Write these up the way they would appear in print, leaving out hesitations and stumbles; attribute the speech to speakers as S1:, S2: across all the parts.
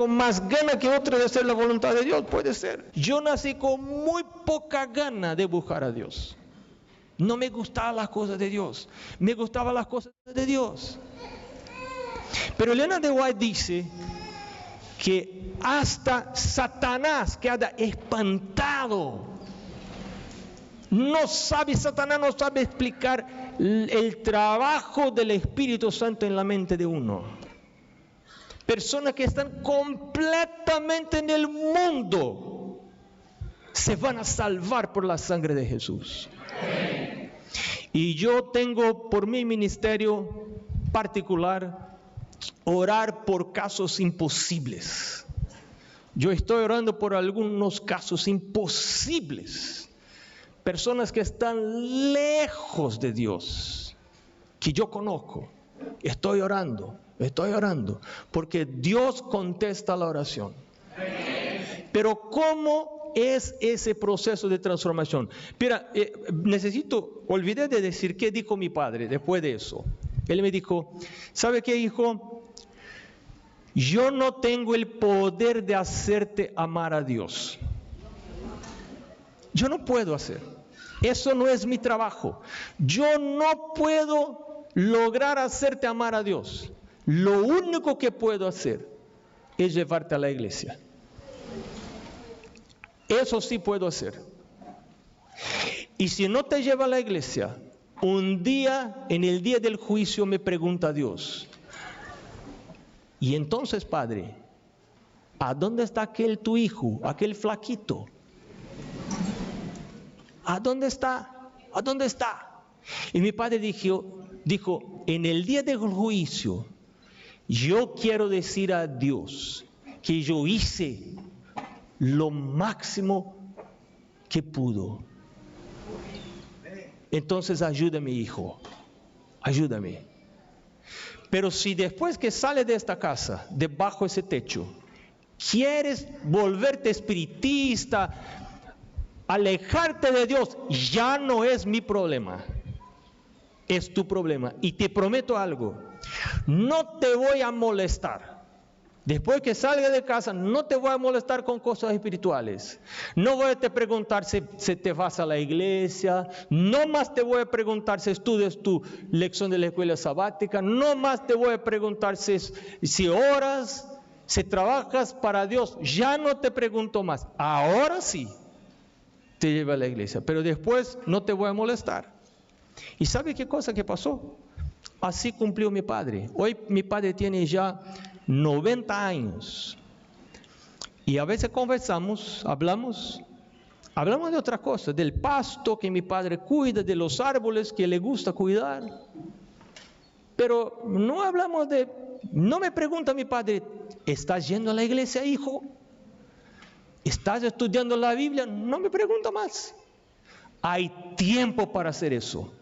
S1: con más gana que otro de hacer la voluntad de Dios, puede ser. Yo nací con muy poca gana de buscar a Dios. No me gustaban las cosas de Dios, me gustaban las cosas de Dios. Pero Elena de White dice que hasta Satanás queda espantado. Satanás no sabe explicar el trabajo del Espíritu Santo en la mente de uno. Personas que están completamente en el mundo se van a salvar por la sangre de Jesús. Y yo tengo por mi ministerio particular orar por casos imposibles. Yo estoy orando por algunos casos imposibles. Personas que están lejos de Dios, que yo conozco. Estoy orando, porque Dios contesta la oración. Pero ¿cómo es ese proceso de transformación? Mira, olvidé de decir qué dijo mi padre después de eso. Él me dijo, ¿sabe qué, hijo? Yo no tengo el poder de hacerte amar a Dios. Yo no puedo hacer. Eso no es mi trabajo. Yo no puedo lograr hacerte amar a Dios. Lo único que puedo hacer es llevarte a la iglesia. Eso sí puedo hacer. Y si no te lleva a la iglesia, un día, en el día del juicio, me pregunta Dios, y entonces, Padre, ¿a dónde está aquel tu hijo, aquel flaquito? ¿A dónde está? ¿A dónde está? Y mi padre dijo, en el día del juicio, yo quiero decir a Dios que yo hice lo máximo que pudo. Entonces ayúdame, hijo, ayúdame. Pero si después que sales de esta casa, debajo de ese techo, quieres volverte espiritista, alejarte de Dios, ya no es mi problema, es tu problema. Y te prometo algo, no te voy a molestar. Después que salga de casa, no te voy a molestar con cosas espirituales. No voy a te preguntar si te vas a la iglesia. No más te voy a preguntar si estudias tu lección de la escuela sabática. No más te voy a preguntar si oras, si trabajas para Dios. Ya no te pregunto más. Ahora sí te llevo a la iglesia, pero después no te voy a molestar. ¿Y sabe qué cosa que pasó? Así cumplió mi padre. Hoy mi padre tiene ya 90 años. Y a veces conversamos, hablamos de otras cosas, del pasto que mi padre cuida, de los árboles que le gusta cuidar. Pero no me pregunta mi padre, ¿estás yendo a la iglesia, hijo? ¿Estás estudiando la Biblia? No me pregunta más. Hay tiempo para hacer eso.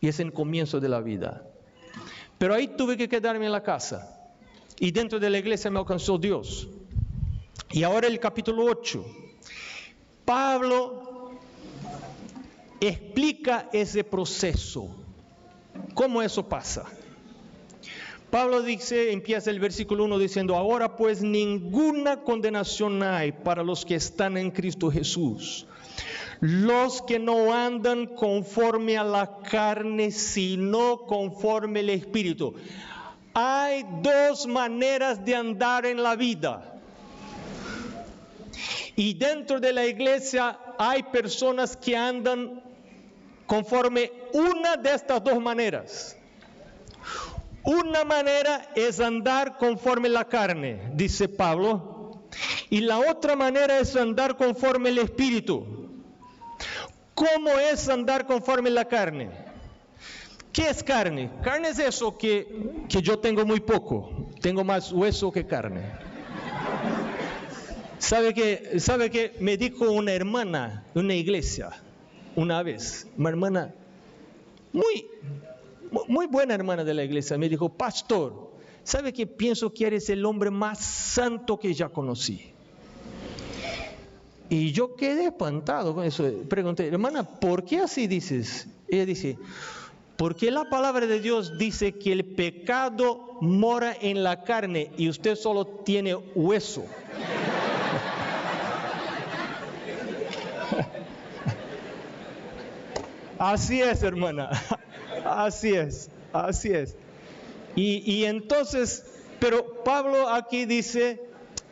S1: Y es el comienzo de la vida. Pero ahí tuve que quedarme en la casa. Y dentro de la iglesia me alcanzó Dios. Y ahora el capítulo 8. Pablo explica ese proceso. ¿Cómo eso pasa? Pablo empieza el versículo 1 diciendo, ahora pues ninguna condenación hay para los que están en Cristo Jesús. Los que no andan conforme a la carne, sino conforme al Espíritu. Hay dos maneras de andar en la vida. Y dentro de la iglesia hay personas que andan conforme una de estas dos maneras. Una manera es andar conforme a la carne, dice Pablo. Y la otra manera es andar conforme al Espíritu. ¿Cómo es andar conforme a la carne? ¿Qué es carne? Carne es eso que yo tengo muy poco. Tengo más hueso que carne. ¿Sabe que me dijo una hermana de una iglesia una vez? Una hermana muy buena hermana de la iglesia. Me dijo, pastor, ¿sabe que pienso que eres el hombre más santo que ya conocí? Y yo quedé espantado con eso. Pregunté, hermana, ¿por qué así dices? Ella dice, Porque la palabra de Dios dice que el pecado mora en la carne y usted solo tiene hueso. Así es, hermana. Así es, así es. Y entonces, pero Pablo aquí dice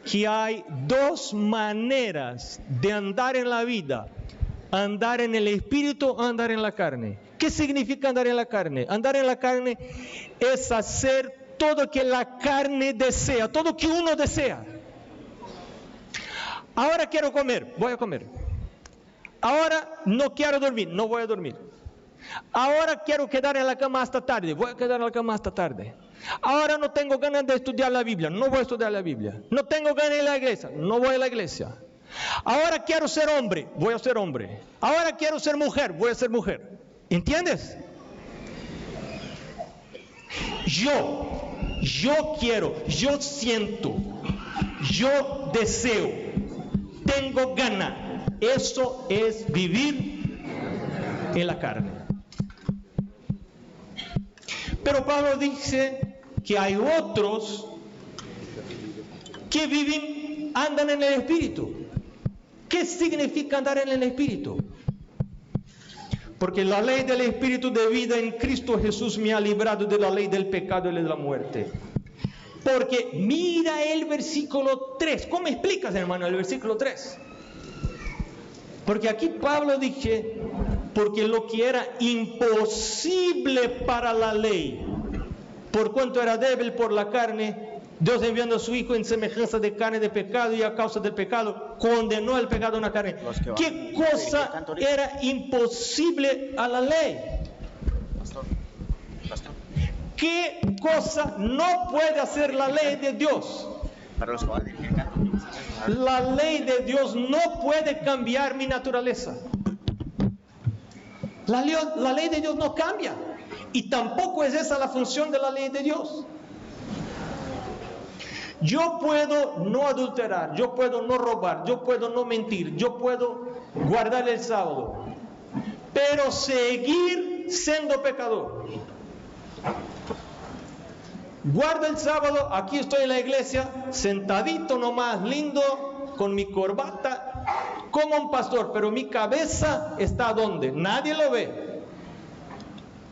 S1: que hay dos maneras de andar en la vida: andar en el espíritu o andar en la carne. ¿Qué significa andar en la carne? Andar en la carne es hacer todo que la carne desea, todo que uno desea. Ahora quiero comer, voy a comer. Ahora no quiero dormir, no voy a dormir. Ahora quiero quedar en la cama hasta tarde, voy a quedar en la cama hasta tarde. Ahora no tengo ganas de estudiar la Biblia, no voy a estudiar la Biblia. No tengo ganas de ir a la iglesia, no voy a la iglesia. Ahora quiero ser hombre, voy a ser hombre. Ahora quiero ser mujer, voy a ser mujer. ¿Entiendes? Yo quiero, yo siento, yo deseo, tengo ganas. Eso es vivir en la carne. Pero Pablo dice que hay otros que viven, andan en el Espíritu. ¿Qué significa andar en el Espíritu? Porque la ley del Espíritu de vida en Cristo Jesús me ha librado de la ley del pecado y de la muerte. Porque mira el versículo 3. ¿Cómo explicas, hermano, el versículo 3? Porque aquí Pablo dice, porque lo que era imposible para la ley, por cuanto era débil por la carne, Dios enviando a su Hijo en semejanza de carne de pecado y a causa del pecado, condenó el pecado en la carne. ¿Qué cosa era imposible a la ley? ¿Qué cosa no puede hacer la ley de Dios? La ley de Dios no puede cambiar mi naturaleza. La ley de Dios no cambia. Y tampoco es esa la función de la ley de Dios. Yo puedo no adulterar, yo puedo no robar, yo puedo no mentir, yo puedo guardar el sábado, pero seguir siendo pecador. Guardo el sábado, aquí estoy en la iglesia, sentadito nomás, lindo, con mi corbata, como un pastor, pero mi cabeza está ¿dónde? Nadie lo ve.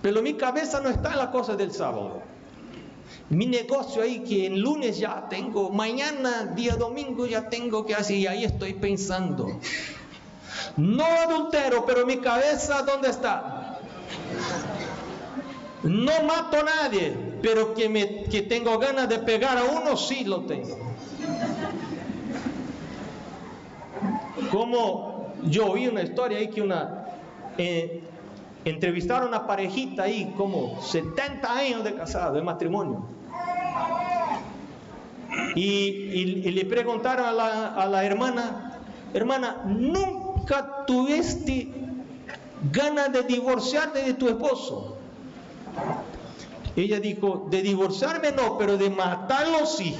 S1: Pero mi cabeza no está en la cosa del sábado. Mi negocio ahí que el lunes ya tengo, mañana, día domingo ya tengo que hacer, y ahí estoy pensando. No adultero, pero mi cabeza ¿dónde está? No mato a nadie, pero que tengo ganas de pegar a uno, sí lo tengo. Como yo oí una historia ahí que entrevistaron a una parejita ahí, como 70 años de casado, de matrimonio. Y le preguntaron a la hermana, ¿nunca tuviste ganas de divorciarte de tu esposo? Ella dijo, de divorciarme no, pero de matarlo sí.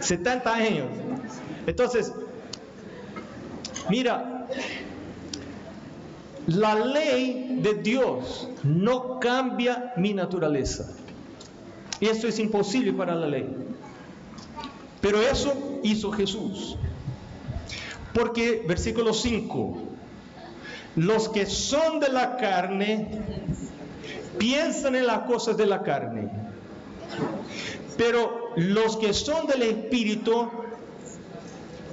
S1: ...70 años. Entonces, mira, la ley de Dios no cambia mi naturaleza. Eso es imposible para la ley. Pero eso hizo Jesús. Porque, versículo 5, los que son de la carne piensan en las cosas de la carne, pero los que son del Espíritu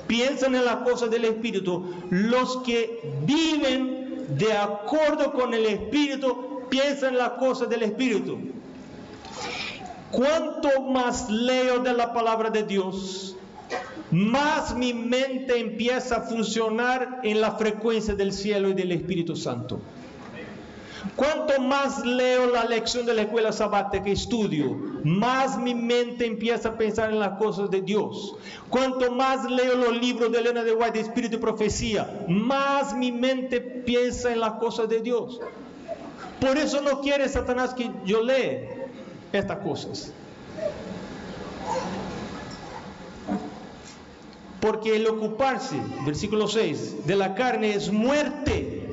S1: piensan en las cosas del Espíritu. Los que viven de acuerdo con el Espíritu piensan en las cosas del Espíritu. Cuanto más leo de la palabra de Dios, más mi mente empieza a funcionar en la frecuencia del cielo y del Espíritu Santo. Cuanto más leo la lección de la escuela sabática que estudio, más mi mente empieza a pensar en las cosas de Dios. Cuanto más leo los libros de Elena de White de Espíritu y Profecía, más mi mente piensa en las cosas de Dios. Por eso no quiere Satanás que yo lea estas cosas. Porque el ocuparse, versículo 6, de la carne es muerte,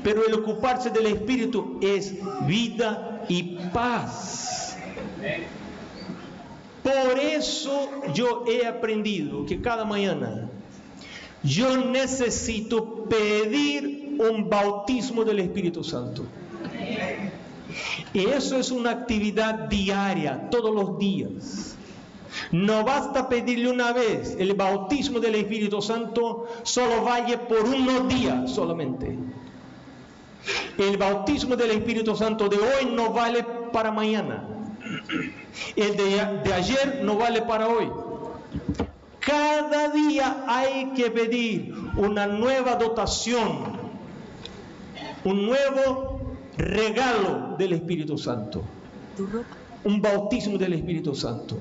S1: pero el ocuparse del Espíritu es vida y paz. Por eso yo he aprendido que cada mañana yo necesito pedir un bautismo del Espíritu Santo. Y eso es una actividad diaria, todos los días. No basta pedirle una vez. El bautismo del Espíritu Santo solo vale por unos días solamente. El bautismo del Espíritu Santo de hoy no vale para mañana. El de ayer no vale para hoy. Cada día hay que pedir una nueva dotación, un nuevo regalo del Espíritu Santo, un bautismo del Espíritu Santo.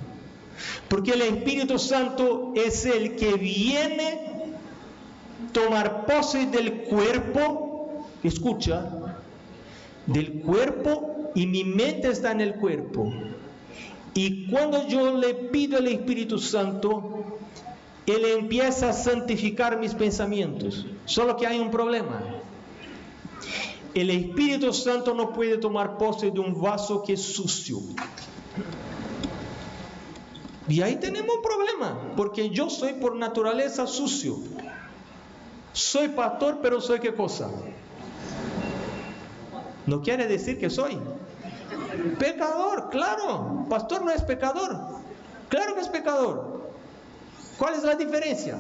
S1: Porque el Espíritu Santo es el que viene a tomar pose del cuerpo, escucha, del cuerpo, y mi mente está en el cuerpo. Y cuando yo le pido al Espíritu Santo, Él empieza a santificar mis pensamientos. Solo que hay un problema. El Espíritu Santo no puede tomar pose de un vaso que es sucio. Y ahí tenemos un problema, porque yo soy por naturaleza sucio. Soy pastor, pero soy ¿qué cosa? No quiere decir que soy pecador, claro. Pastor no es pecador, claro que es pecador. ¿Cuál es la diferencia?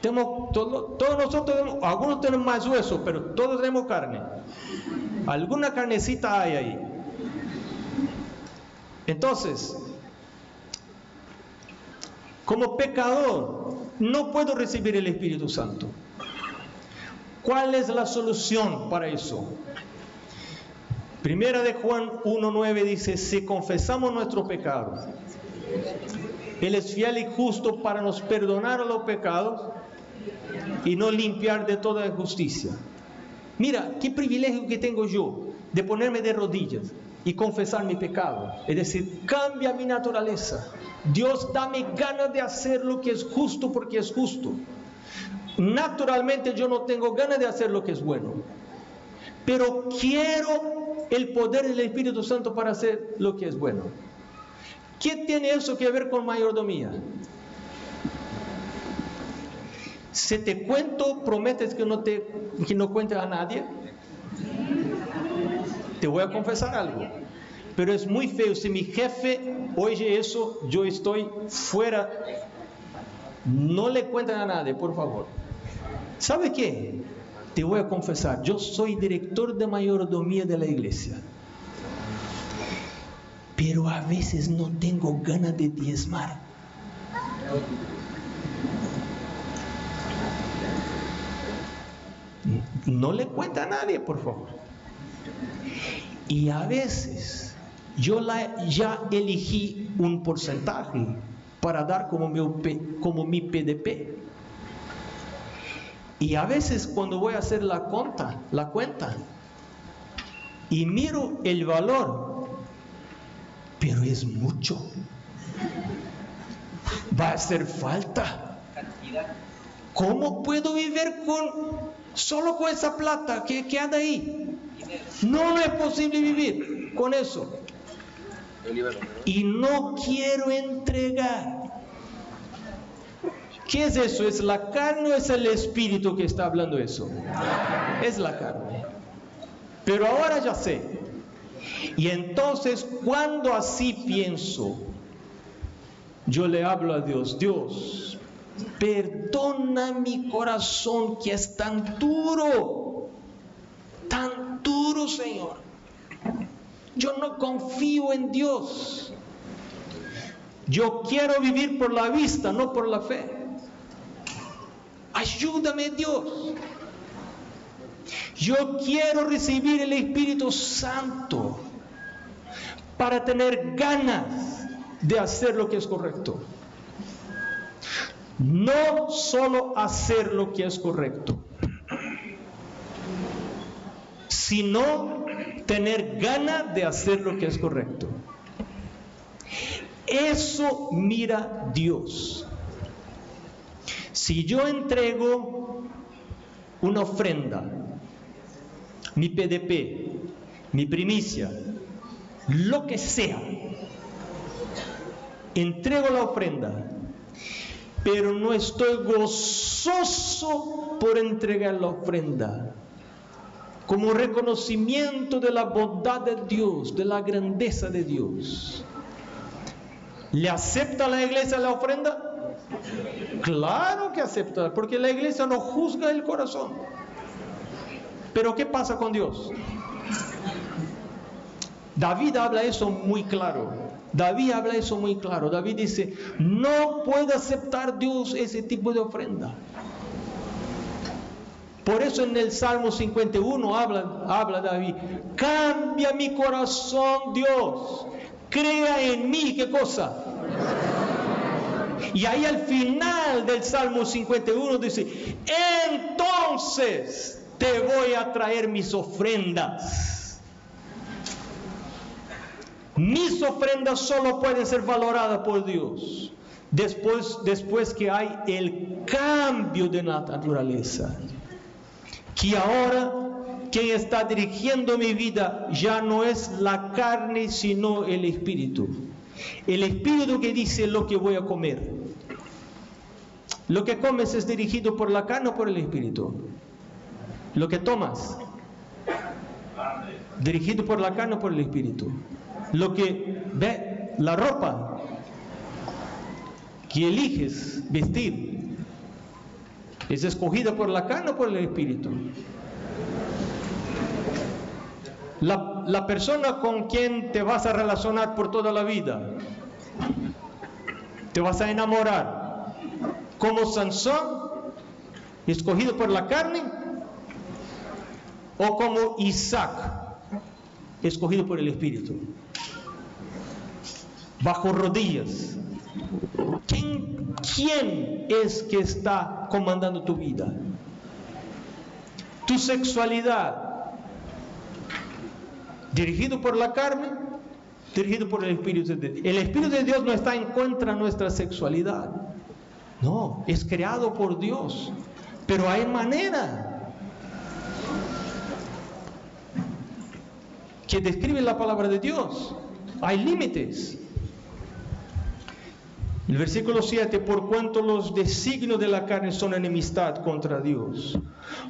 S1: Todos nosotros, algunos tenemos más hueso, pero todos tenemos carne. Alguna carnecita hay ahí. Entonces, como pecador, no puedo recibir el Espíritu Santo. ¿Cuál es la solución para eso? Primera de Juan 1:9 dice: si confesamos nuestro pecado, Él es fiel y justo para nos perdonar los pecados y nos limpiar de toda injusticia. Mira, qué privilegio que tengo yo de ponerme de rodillas y confesar mi pecado. Es decir, cambia mi naturaleza. Dios, dame ganas de hacer lo que es justo porque es justo. Naturalmente yo no tengo ganas de hacer lo que es bueno, pero quiero el poder del Espíritu Santo para hacer lo que es bueno. ¿Qué tiene eso que ver con mayordomía? Si te cuento, ¿prometes que no cuentes a nadie? Te voy a confesar algo, pero es muy feo. Si mi jefe oye eso, yo estoy fuera. No le cuenten a nadie, por favor. ¿Sabe qué? Te voy a confesar, yo soy director de mayordomía de la iglesia, pero a veces no tengo ganas de diezmar. No le cuenta a nadie, por favor. Y a veces yo ya elegí un porcentaje para dar como mi PDP. Y a veces cuando voy a hacer la cuenta, y miro el valor, pero es mucho. Va a hacer falta. ¿Cómo puedo vivir solo con esa plata que anda ahí? No es posible vivir con eso. Y no quiero entregar. ¿Qué es eso? ¿Es la carne o es el espíritu que está hablando eso? Es la carne. Pero ahora ya sé. Y entonces, cuando así pienso, yo le hablo a Dios: Dios, perdona mi corazón que es tan duro, Señor. Yo no confío en Dios. Yo quiero vivir por la vista, no por la fe. Ayúdame, Dios. Yo quiero recibir el Espíritu Santo para tener ganas de hacer lo que es correcto. No solo hacer lo que es correcto, sino tener ganas de hacer lo que es correcto. Eso mira Dios. Si yo entrego una ofrenda, mi PDP, mi primicia, lo que sea, entrego la ofrenda, pero no estoy gozoso por entregar la ofrenda, como reconocimiento de la bondad de Dios, de la grandeza de Dios. ¿Le acepta la iglesia la ofrenda? Claro que acepta, porque la iglesia no juzga el corazón. Pero ¿qué pasa con Dios? David habla eso muy claro. David habla eso muy claro. David dice, no puede aceptar Dios ese tipo de ofrenda. Por eso en el Salmo 51 habla David, cambia mi corazón, Dios, crea en mí, ¿qué cosa? Y ahí al final del Salmo 51 dice, entonces te voy a traer mis ofrendas. Mis ofrendas solo pueden ser valoradas por Dios después que hay el cambio de naturaleza. Que ahora quien está dirigiendo mi vida ya no es la carne, sino el Espíritu. El Espíritu que dice lo que voy a comer. Lo que comes es dirigido por la carne o por el Espíritu. Lo que tomas, dirigido por la carne o por el Espíritu. Lo que ve, la ropa que eliges vestir, ¿es escogida por la carne o por el Espíritu? La persona con quien te vas a relacionar por toda la vida, te vas a enamorar, como Sansón, escogido por la carne, o como Isaac, escogido por el Espíritu, bajo rodillas. ¿Quién es que está comandando tu vida? Tu sexualidad, dirigido por la carne, dirigido por el Espíritu de Dios. El Espíritu de Dios no está en contra de nuestra sexualidad. No, es creado por Dios. Pero hay manera que describe la palabra de Dios. Hay límites. El versículo 7, por cuanto los designios de la carne son enemistad contra Dios,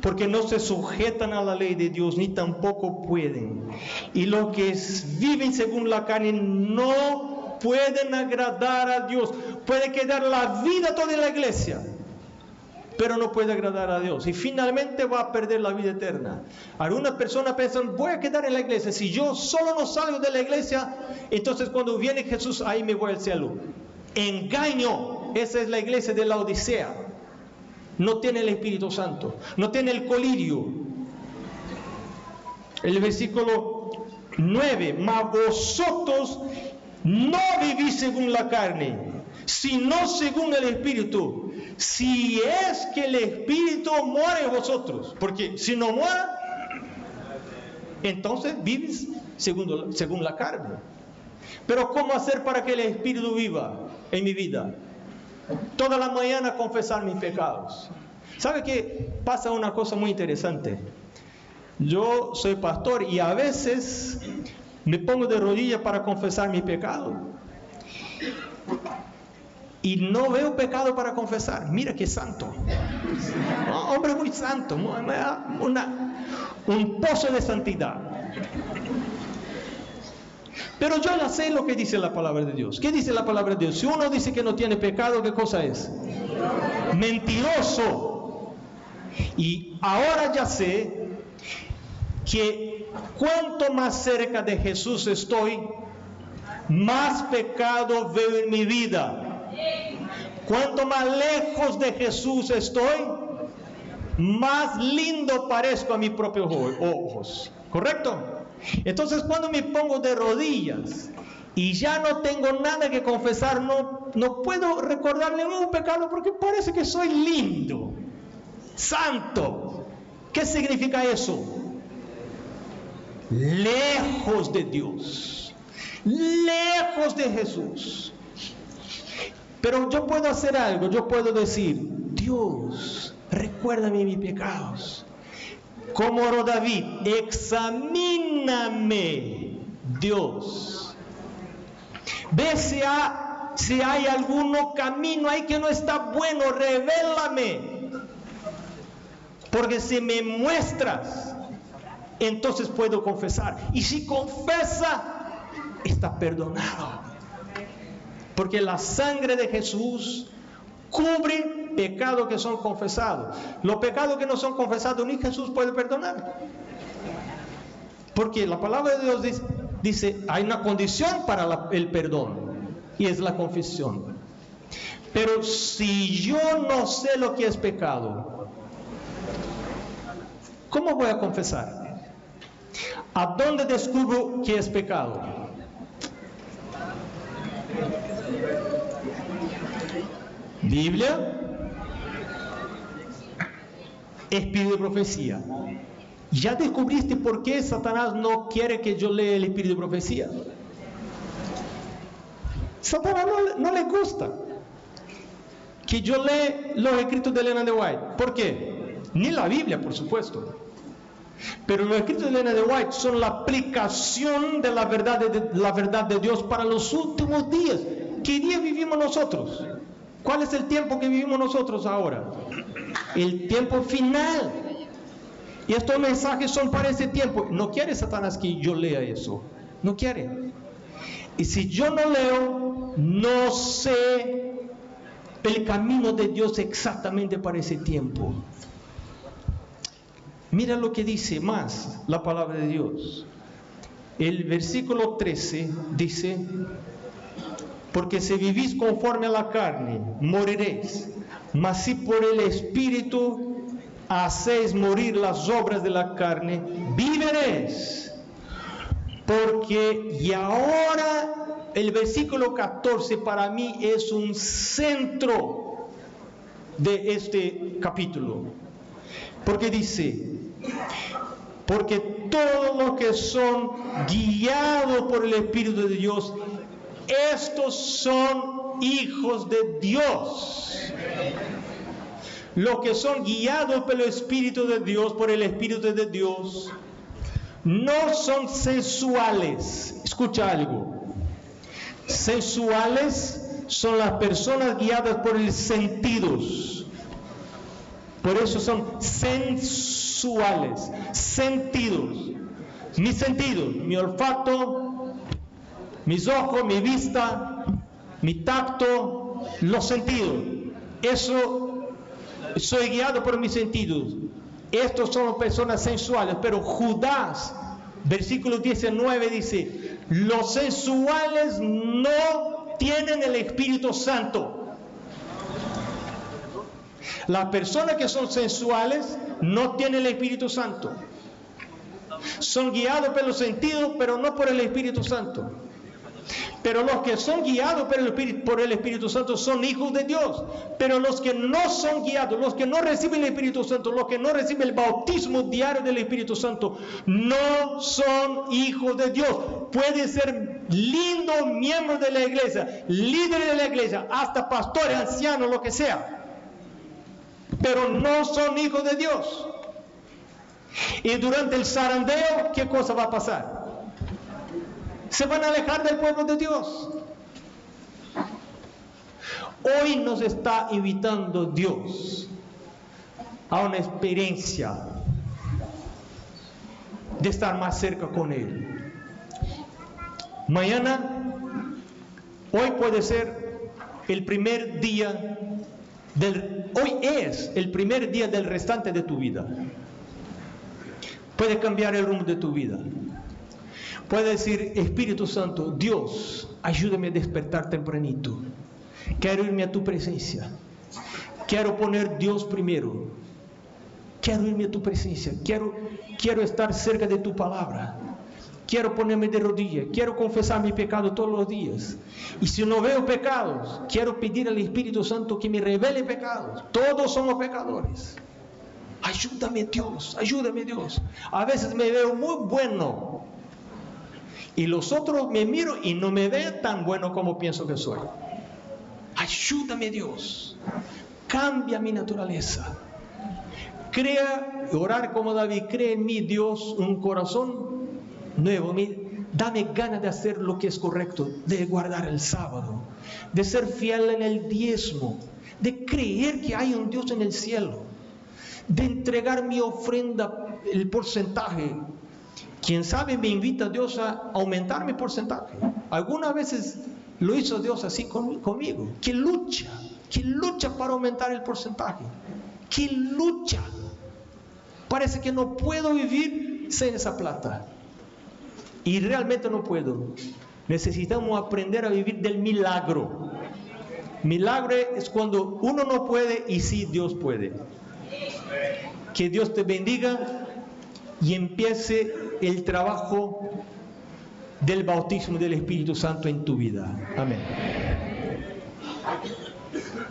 S1: porque no se sujetan a la ley de Dios, ni tampoco pueden. Y los que viven según la carne no pueden agradar a Dios. Puede quedar la vida toda en la iglesia, pero no puede agradar a Dios. Y finalmente va a perder la vida eterna. Algunas personas piensan, voy a quedar en la iglesia. Si yo solo no salgo de la iglesia, entonces cuando viene Jesús, ahí me voy al cielo. Engaño. Esa es la iglesia de la Odisea. No tiene el Espíritu Santo, no tiene el colirio. El versículo 9, mas vosotros no vivís según la carne, sino según el Espíritu, si es que el Espíritu mora en vosotros. Porque si no mora, entonces vives según la carne. Pero ¿cómo hacer para que el Espíritu viva en mi vida? Toda la mañana confesar mis pecados. ¿Sabe qué? Pasa una cosa muy interesante. Yo soy pastor y a veces me pongo de rodillas para confesar mi pecado. Y no veo pecado para confesar. Mira qué santo. Hombre muy santo. Un pozo de santidad. Pero yo ya sé lo que dice la palabra de Dios. ¿Qué dice la palabra de Dios? Si uno dice que no tiene pecado, ¿qué cosa es? Mentiroso. Y ahora ya sé que cuanto más cerca de Jesús estoy, más pecado veo en mi vida. Cuanto más lejos de Jesús estoy, más lindo parezco a mis propios ojos. ¿Correcto? Entonces cuando me pongo de rodillas y ya no tengo nada que confesar, no puedo recordar ningún pecado porque parece que soy lindo, santo. ¿Qué significa eso? Lejos de Dios, lejos de Jesús. Pero yo puedo hacer algo, yo puedo decir, Dios, Dios, recuérdame mis pecados. Como oró David, examíname, Dios. Ve si hay algún camino ahí que no está bueno, revélame. Porque si me muestras, entonces puedo confesar. Y si confiesa, está perdonado. Porque la sangre de Jesús cubre pecados que son confesados. Los pecados que no son confesados, ni Jesús puede perdonar. Porque la palabra de Dios dice, hay una condición para el perdón, y es la confesión. Pero si yo no sé lo que es pecado, ¿cómo voy a confesar? ¿A dónde descubro que es pecado? Biblia, espíritu de profecía. ¿Ya descubriste por qué Satanás no quiere que yo lea el espíritu de profecía? Satanás no le gusta que yo lea los escritos de Elena de White. ¿Por qué? Ni la Biblia, por supuesto. Pero los escritos de Elena de White son la aplicación de la verdad de Dios para los últimos días. ¿Qué día vivimos nosotros? ¿Cuál es el tiempo que vivimos nosotros ahora? El tiempo final. Y estos mensajes son para ese tiempo. No quiere Satanás que yo lea eso. No quiere. Y si yo no leo, no sé el camino de Dios exactamente para ese tiempo. Mira lo que dice más la palabra de Dios. El versículo 13 dice: porque si vivís conforme a la carne, moriréis. Mas si por el Espíritu hacéis morir las obras de la carne, viviréis. Porque, y ahora el versículo 14 para mí es un centro de este capítulo. Porque dice: porque todos los que son guiados por el Espíritu de Dios, estos son hijos de Dios. Los que son guiados por el Espíritu de Dios, no son sensuales. Escucha algo. Sensuales son las personas guiadas por los sentidos. Por eso son sensuales. Sentidos. Mis sentidos, mi olfato, mis ojos, mi vista, mi tacto, los sentidos. Eso, soy guiado por mis sentidos. Estos son personas sensuales. Pero Judas, versículo 19 dice: los sensuales no tienen el Espíritu Santo. Las personas que son sensuales no tienen el Espíritu Santo. Son guiados por los sentidos, pero no por el Espíritu Santo. Pero los que son guiados por el Espíritu Santo son hijos de Dios. Pero los que no son guiados, los que no reciben el Espíritu Santo, los que no reciben el bautismo diario del Espíritu Santo, no son hijos de Dios. Puede ser lindo miembro de la iglesia, líder de la iglesia, hasta pastores, ancianos, lo que sea. Pero no son hijos de Dios. Y durante el zarandeo, ¿qué cosa va a pasar? Se van a alejar del pueblo de Dios. Hoy nos está invitando Dios a una experiencia de estar más cerca con Él. Mañana, hoy puede ser el primer día hoy es el primer día del restante de tu vida. Puede cambiar el rumbo de tu vida. Puede decir: Espíritu Santo, Dios, ayúdame a despertar tempranito. Quiero irme a tu presencia. Quiero poner Dios primero. Quiero irme a tu presencia. Quiero estar cerca de tu palabra. Quiero ponerme de rodillas. Quiero confesar mi pecado todos los días. Y si no veo pecados, quiero pedir al Espíritu Santo que me revele pecados. Todos somos pecadores. Ayúdame Dios, ayúdame Dios. A veces me veo muy bueno y los otros me miro y no me veo tan bueno como pienso que soy. Ayúdame Dios. cambia mi naturaleza. Orar como David, crea en mí, Dios, un corazón nuevo. Dame ganas de hacer lo que es correcto, de guardar el sábado, de ser fiel en el diezmo, de creer que hay un Dios en el cielo, de entregar mi ofrenda, el porcentaje. Quién sabe, me invita a Dios a aumentar mi porcentaje. Algunas veces lo hizo Dios así conmigo. Que lucha para aumentar el porcentaje. Que lucha. Parece que no puedo vivir sin esa plata. Y realmente no puedo. Necesitamos aprender a vivir del milagro. Milagro es cuando uno no puede y sí Dios puede. Que Dios te bendiga y empiece el trabajo del bautismo del Espíritu Santo en tu vida. Amén.